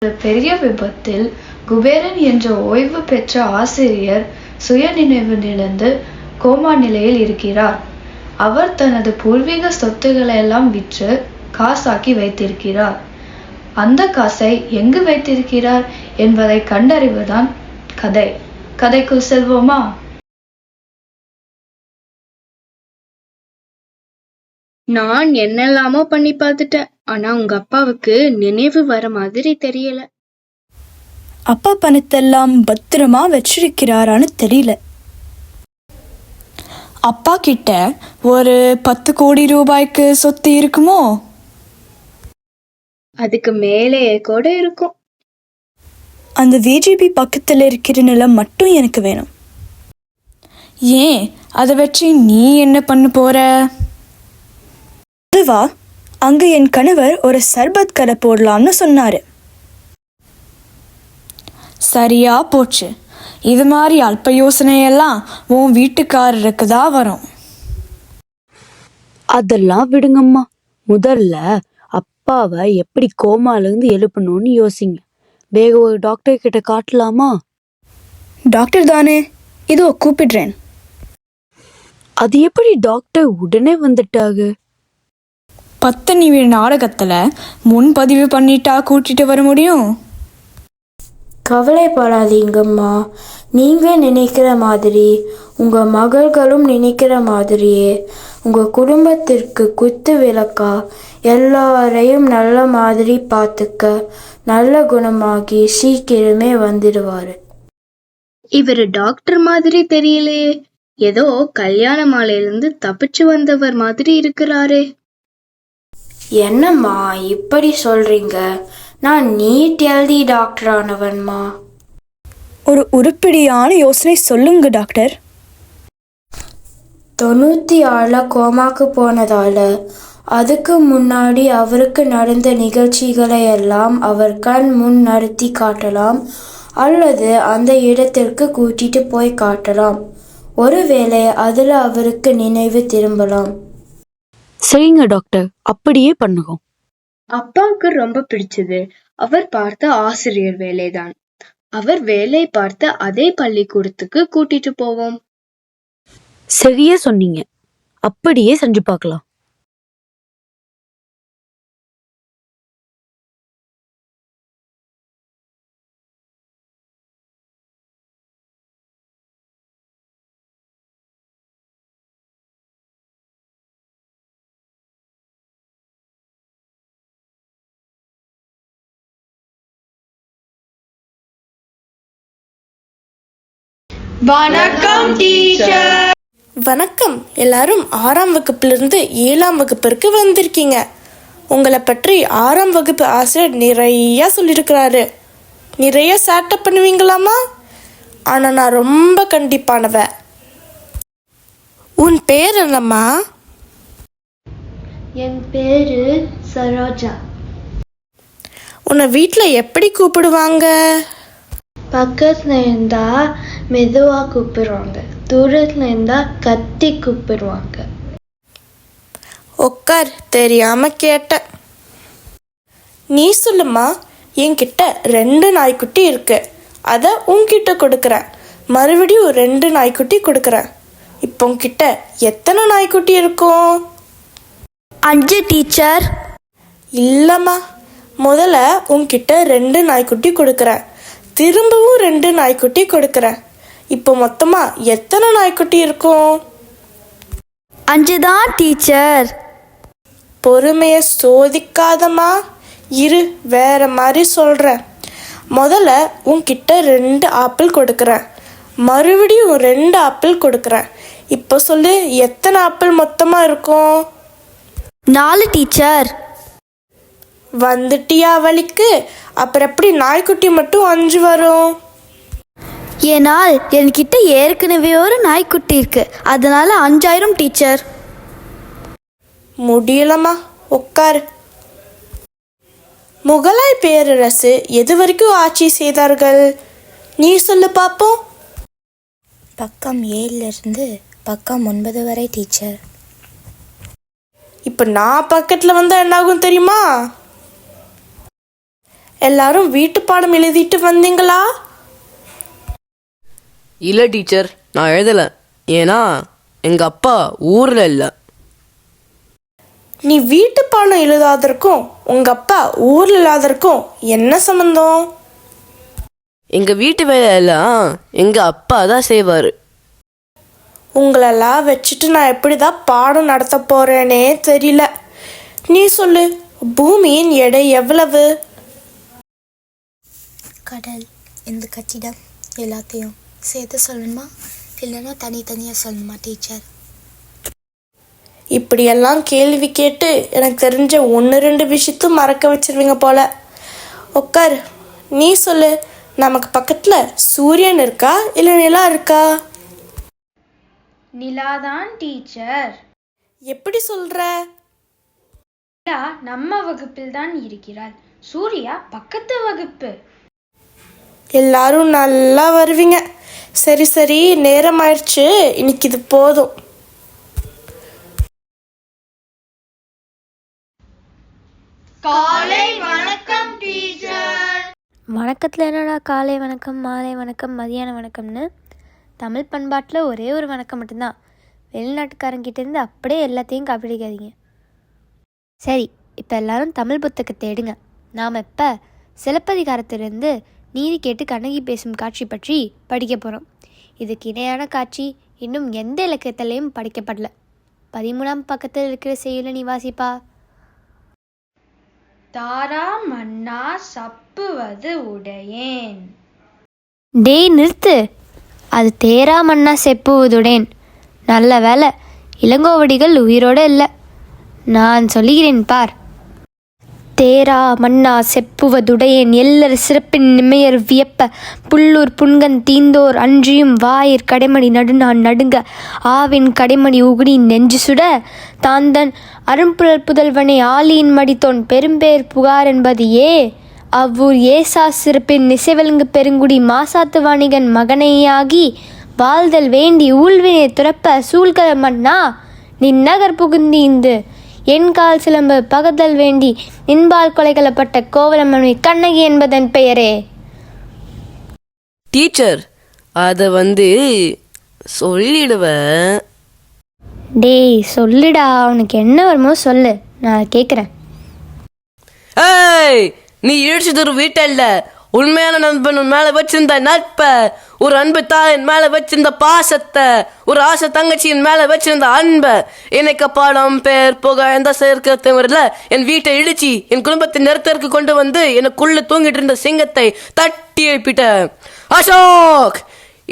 ஒரு பெரிய விபத்தில் குபேரன் என்ற ஓய்வு பெற்ற ஆசிரியர் சுயநினைவிழந்து கோமா நிலையில் இருக்கிறார். அவர் தனது பூர்வீக சொத்துக்களெல்லாம் விற்று காசாக்கி வைத்திருக்கிறார். அந்த காசை எங்கு வைத்திருக்கிறார் என்பதை கண்டறிவதுதான் கதை. கதைக்குள் செல்வோமா? நான் என்னெல்லாமோ பண்ணி பார்த்துட்டேன். ஆனா உங்க அப்பாவுக்கு நினைவு வர மாதிரி தெரியல. அப்பா பணத்தெல்லாம் பத்திரமா வச்சிருக்கிறாரான்னு தெரியல. அப்பா கிட்ட ஒரு 10 கோடி ரூபாய்க்கு சொத்து இருக்குமோ? அதுக்கு மேலே கூட இருக்கும். அந்த விஜிபி பக்கத்தில் இருக்கிற நிலம் மட்டும் எனக்கு வேணும். ஏன் அதை வச்சு நீ என்ன பண்ண போற? அதுவா, அங்க என் கணவர் ஒரு சர்பத் கடை போடலாம்னு சொன்னாரு. சரியா போச்சு. இது மாதிரி அல்ப யோசனையெல்லாம் உன் வீட்டுக்காரருக்கு தான் வரும். அதெல்லாம் விடுங்கம்மா. முதல்ல அப்பாவை எப்படி கோமாலேருந்து எழுப்பணும்னு யோசிங்க. வேக ஒரு டாக்டர் கிட்ட காட்டலாமா? டாக்டர் தானே, இதோ கூப்பிடுறேன். அது எப்படி டாக்டர் உடனே வந்துட்டாங்க? 10 நிமிட நாடகத்துல முன்பதிவு பண்ணிட்டா கூட்டிட்டு வர முடியும்? கவலைப்படாதீங்கம்மா. நீங்க நினைக்கிற மாதிரி உங்க மகள்களும் நினைக்கிற மாதிரியே உங்க குடும்பத்திற்கு குத்து விளக்கா எல்லாரையும் நல்ல மாதிரி பார்த்துக்க நல்ல குணமாகி சீக்கிரமே வந்துடுவாரு. இவரு டாக்டர் மாதிரி தெரியலையே. ஏதோ கல்யாண மாலையிலிருந்து தப்பிச்சு வந்தவர் மாதிரி இருக்கிறாரே. என்னம்மா இப்படி சொல்றீங்க? நான் நீட் எழுதி டாக்டர் ஆனவன்மா. ஒரு உருப்படியான யோசனை சொல்லுங்க டாக்டர். 96 கோமாக்கு போனதால அதுக்கு முன்னாடி அவருக்கு நடந்த நிகழ்ச்சிகளை எல்லாம் அவர் கண் முன் நடத்தி காட்டலாம், அல்லது அந்த இடத்திற்கு கூட்டிட்டு போய் காட்டலாம். ஒருவேளை அதுல அவருக்கு நினைவு திரும்பலாம். சரிங்க டாக்டர், அப்படியே பண்ணுவோம். அப்பாவுக்கு ரொம்ப பிடிச்சது அவர் பார்த்த ஆசிரியர் வேலைதான். அவர் வேலை பார்த்த அதே பள்ளிக்கூடத்துக்கு கூட்டிட்டு போவோம். சரியா சொன்னீங்க. அப்படியே செஞ்சு பார்க்கலாம். வணக்கம் டீச்சர். வணக்கம். எல்லாரும் 6ஆம் வகுப்பிலிருந்து 7ஆம் வகுப்பிற்கு வந்திருக்கீங்க. உங்களை பற்றி 6ஆம் வகுப்பு ஆசிரியர் நிறைய சொல்லியிருக்கிறாரு. நிறைய சேட்டை பண்ணுவீங்களாமா? ஆனால் நான் ரொம்ப கண்டிப்பானவ. உன் பேர் என்னம்மா? என் பேரு சரோஜா. உன்னை வீட்டில் எப்படி கூப்பிடுவாங்க? பக்கத்துல இருந்தா மெதுவா கூப்பிடுவாங்க, தூரத்துல இருந்தா கத்தி கூப்பிடுவாங்க. உட்கார், தெரியாம கேட்டேன். நீ சொல்லுமா. என்கிட்ட 2 நாய்க்குட்டி இருக்கு. அதை உன்கிட்ட கொடுக்குறேன். மறுபடியும் 2 நாய்க்குட்டி கொடுக்குறேன். இப்போ உன்கிட்ட எத்தனை நாய்க்குட்டி இருக்கும்? 5 டீச்சர். இல்லைம்மா, முதல்ல உன்கிட்ட 2 நாய்க்குட்டி கொடுக்குறேன். திரும்பவும் 2 நாய்க்குட்டி கொடுக்குறேன். இப்போ மொத்தமா எத்தனை நாய்க்குட்டி இருக்கும்? 5 தான் டீச்சர். பொறுமைய சோதிக்காதம்மா. இரு, வேற மாதிரி சொல்றேன். முதல்ல உன்கிட்ட 2 ஆப்பிள் கொடுக்குறேன். மறுபடியும் 2 ஆப்பிள் கொடுக்குறேன். இப்போ சொல்லு, எத்தனை ஆப்பிள் மொத்தமா இருக்கும்? 4 டீச்சர். வந்துட்டியா வலிக்கு? அப்புறம் எப்படி நாய்க்குட்டி மட்டும் 5 வரும்? ஏனால் என்கிட்ட ஏற்கனவே ஒரு நாய்க்குட்டி இருக்கு, அதனால 5000 டீச்சர். முடியலம்மா, உட்காரு. முகலாய் பேரரசு எது வரைக்கும் ஆட்சி செய்தார்கள்? நீ சொல்லு பாப்போம். பக்கம் 7 பக்கம் 9 வரை டீச்சர். இப்போ நான் பக்கத்தில் வந்தால் என்ன ஆகும் தெரியுமா? எல்லாரும் வீட்டு பாடம் எழுதிட்டு வந்தீங்களா? இல்லை டீச்சர், நான் எழுதலை. ஏன்னா எங்கள் அப்பா ஊரில் இல்லை. நீ வீட்டு பாடம் எழுதாதற்கும் உங்க அப்பா ஊர்ல இல்லாதற்கும் என்ன சம்பந்தம்? எங்கள் வீட்டு வேலையெல்லாம் எங்கள் அப்பா தான் செய்வார். உங்களெல்லாம் வச்சுட்டு நான் எப்படிதான் பாடம் நடத்த போறேனே தெரியல. நீ சொல்லு, பூமியின் எடை எவ்வளவு? கடல், இந்த கட்டிடம் எல்லாத்தையும் சேர்த்து சொல்லணுமா இல்லைன்னா தனித்தனியாக சொல்லணுமா டீச்சர்? இப்படியெல்லாம் கேள்வி கேட்டு எனக்கு தெரிஞ்ச 1-2 விஷயத்தும் மறக்க வச்சிருவீங்க போல. உட்கார், நீ சொல்லு, நமக்கு பக்கத்துல சூரியன் இருக்கா இல்லை நிலா இருக்கா? நிலாதான் டீச்சர். எப்படி சொல்ற? நிலா நம்ம வகுப்பில் தான் இருக்கிறாள், சூர்யா பக்கத்து வகுப்பு. எல்லாரும் நல்லா வருவீங்க. சரி சரி, நேரம் ஆயிடுச்சு, இன்னைக்கு இது போதும். காலை வணக்கம் டீச்சர். வணக்கத்தில் என்னடா காலை வணக்கம், மாலை வணக்கம், மதியான வணக்கம்னு? தமிழ் பண்பாட்டில் ஒரே ஒரு வணக்கம் மட்டும்தான். வெளிநாட்டுக்காரங்கிட்டேருந்து அப்படியே எல்லாத்தையும் காப்பிடிக்காதீங்க. சரி, இப்போ எல்லாரும் தமிழ் புத்தகத்தை எடுங்க. நாம் இப்போ சிலப்பதிகாரத்திலிருந்து நீதி கேட்டு கண்ணகி பேசும் காட்சி பற்றி படிக்க போகிறோம். இதுக்கு இணையான காட்சி இன்னும் எந்த இலக்கியத்திலையும் படிக்கப்படல. 13ஆம் பக்கத்தில் இருக்கிற செய்யுளை நீ வாசிப்பா. தாரா மன்னா சப்புவது உடையேன். டேய் நிறுத்து, அது தேரா மன்னா செப்புவதுடேன். நல்ல வேலை இளங்கோவடிகள் உயிரோடு இல்லை. நான் சொல்லுகிறேன் பார். தேரா மன்னா செப்புவதுடையேன் எல்லர் சிறப்பின் நிமையர் வியப்ப புல்லூர் புன்கன் தீந்தோர் அன்றியும் வாயிற் கடைமணி நடுநான் நடுங்க ஆவின் கடைமணி உகுடி நெஞ்சு சுட தாந்தன் அரும்புழல் புதல்வனை ஆலியின் மடித்தோன் பெரும்பேர் புகார் என்பது அவ்வூர் ஏசா சிறப்பின் நிசைவெலுங்கு பெருங்குடி மாசாத்து வாணிகன் மகனையாகி வாழ்தல் வேண்டி ஊழ்வினை துறப்ப சூழ்கல மன்னா நின்னகர் புகுந்தீந்து என் கால் சிலம்பு பகதல் வேண்டி நின்பால் கொலைகளப்பட்ட கோவலமனை கண்ணகி என்பதன் பெயரே. டீச்சர், அதை சொல்லிடுவேன். டேய் சொல்லுடா, உனக்கு என்ன வருமோ சொல்லு, நான் கேட்குறேன். ஏய், நீ இழிச்சது ஒரு வீட்டல்ல. உண்மையான நண்பன் உன் மேல வச்சிருந்த நட்ப, ஒரு அன்பு தாயின் மேல வச்சிருந்த பாசத்தை, ஒரு ஆசை தங்கச்சியின் மேல வச்சிருந்த அன்பை, எனக்கு பாடம் பேர் புகழ் எந்த சேர்க்க வரல என் வீட்டை இடிச்சு என் குடும்பத்தின் நிறுத்தற்கு கொண்டு வந்து எனக்குள்ள தூங்கிட்டு இருந்த சிங்கத்தை தட்டி எழுப்பிட்ட. அசோக்,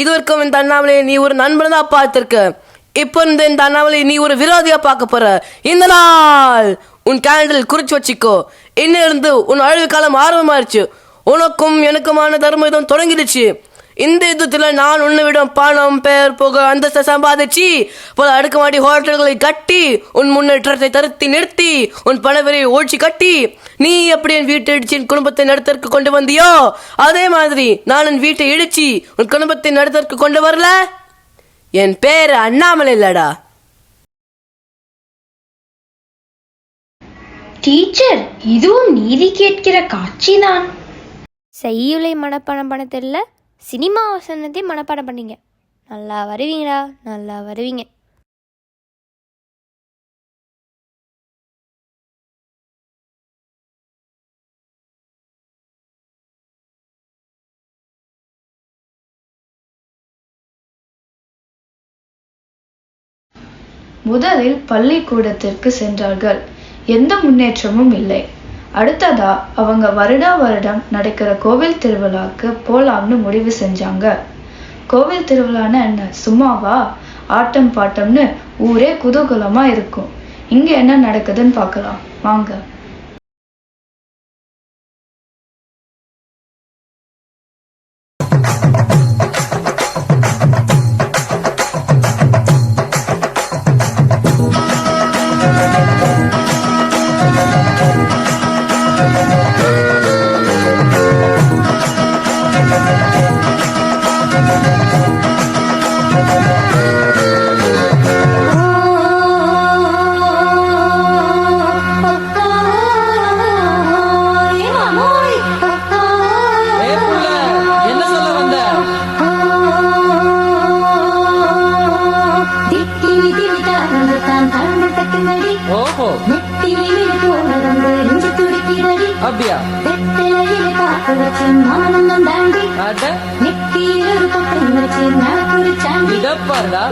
இது வரைக்கும் இந்த அண்ணாமலையை நீ ஒரு நண்பனை தான் பார்த்திருக்க. இப்போ இந்த அண்ணாமலை நீ ஒரு விரோதியா பார்க்க போற. இந்த நாள் உன் கேண்டில் குறிச்சு வச்சுக்கோ. இன்னிருந்து உன் அழிவு காலம் ஆரம்பமாயிருச்சு. உனக்கும் எனக்குமான தர்ம யுத்தம் தொடங்கிடுச்சு. இந்த யுத்தத்துல நான் உன்னை விட பணம் பேர் புகழ் அந்தஸ்தை சம்பாதிச்சு பல அடுக்குமாடி ஹோட்டல்களை கட்டி உன் முன்னேற்றத்தை தருத்தி நிறுத்தி உன் பணவரை ஓழ்ச்சி கட்டி நீ எப்படி என் வீட்டை இடிச்சு என் குடும்பத்தை நடத்தற்கு கொண்டு வந்தியோ அதே மாதிரி நான் என் வீட்டை இடிச்சு உன் குடும்பத்தை நடத்தற்கு கொண்டு வரல. என் பேரு அண்ணாமலை இல்லடா. டீச்சர், இதுவும் நீதி கேட்கிற காட்சிதான். செய்யுளை மனப்பாடம் பண்ண தெரியல, சினிமா வசனத்தை மனப்பாடம் பண்ணீங்க. நல்லா வருவீங்கடா, நல்லா வருவீங்க. முதலில் பள்ளிக்கூடத்திற்கு சென்றார்கள். எந்த முன்னேற்றமும் இல்லை. அடுத்ததா அவங்க வருடா வருடம் நடக்கிற கோவில் திருவிழாக்கு போலாம்னு முடிவு செஞ்சாங்க. கோவில் திருவிழான்னு என்ன சும்மாவா? ஆட்டம் பாட்டம்னு ஊரே குதூகலமா இருக்கும். இங்க என்ன நடக்குதுன்னு பார்க்கலாம் வாங்க. அப்படியா? அட, இதப்பாருடா.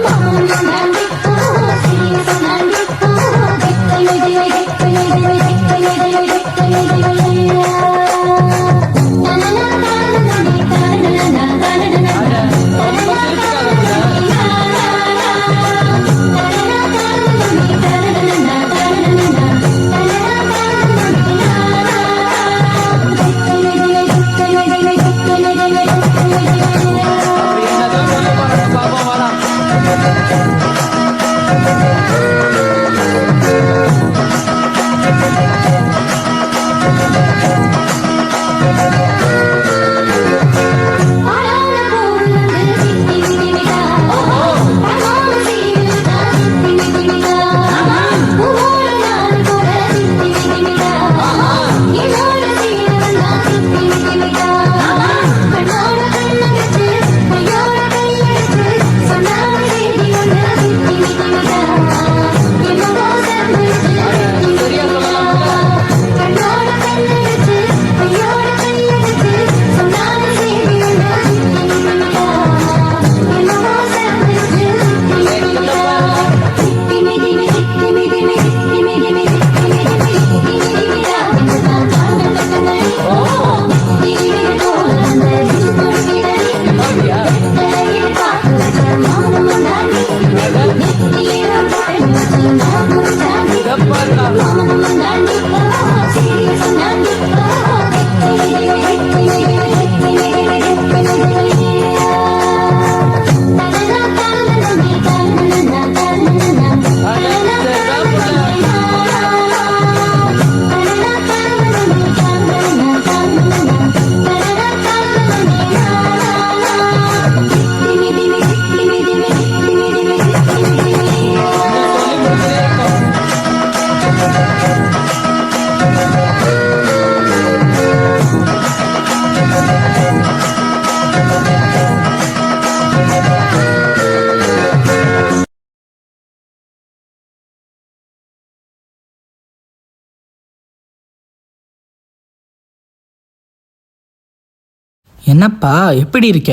என்னப்பா எப்படி இருக்க?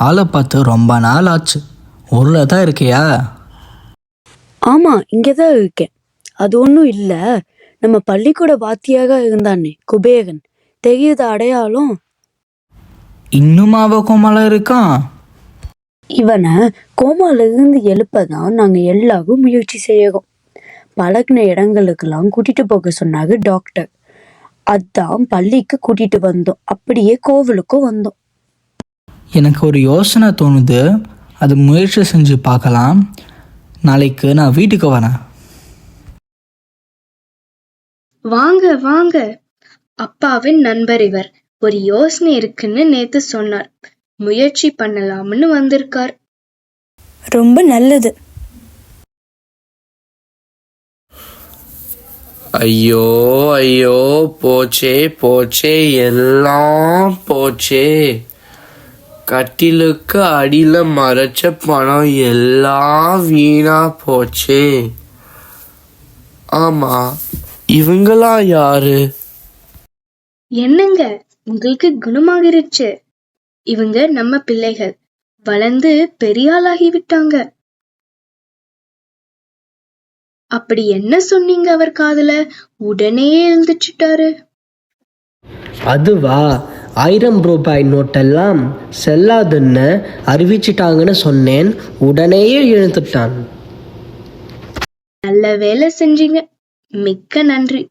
ஆளை பார்த்து ரொம்ப நாள் ஆச்சு. ஊரில் தான் இருக்கியா? ஆமாம், இங்கே தான் இருக்கேன். அது ஒன்றும் இல்லை, நம்ம பள்ளிக்கூட வாத்தியாக இருந்தானே குபேகன், தெரியுது அடையாளம்? இன்னுமாவ கோமால இருக்கான்? இவனை கோமாலிருந்து எழுப்பதான் நாங்கள் எல்லாரும் முயற்சி செய்யறோம். பழகின இடங்களுக்கெல்லாம் கூட்டிட்டு போக சொன்னாங்க டாக்டர். அதான் பள்ளிக்கு கூட்டிட்டு வந்தோம், அப்படியே கோவிலுக்கும் வந்தோம். எனக்கு ஒரு யோசனை தோணுது, அது முயற்சி செஞ்சு பார்க்கலாம். நாளைக்கு நான் வீட்டுக்கு வரேன். வாங்க வாங்க, அப்பாவின் நண்பர் இவர். ஒரு யோசனை இருக்குன்னு நேத்து சொன்னார், முயற்சி பண்ணலாம்னு வந்திருக்கார். ரொம்ப நல்லது. ஐயோ ஐயோ, போச்சே போச்சே, எல்லாம் போச்சே. கட்டிலுக்கு அடியில மறைச்ச பணம் எல்லாம் வீணா போச்சே. ஆமா, இவங்களா யாரு? என்னங்க, உங்களுக்கு குணமாகிருச்சு. இவங்க நம்ம பிள்ளைகள், வளர்ந்து பெரிய ஆளாகி விட்டாங்க. அப்படி என்ன சொன்னீங்க அவர் காதுல? உடனே எழுந்துச்சுட்டாரு. அதுவா, 1000 ரூபாய் நோட்டெல்லாம் செல்லாதுன்னு அறிவிச்சிட்டாங்கன்னு சொன்னேன். உடனேயே எழுந்துட்டான். நல்ல வேலை செஞ்சீங்க, மிக்க நன்றி.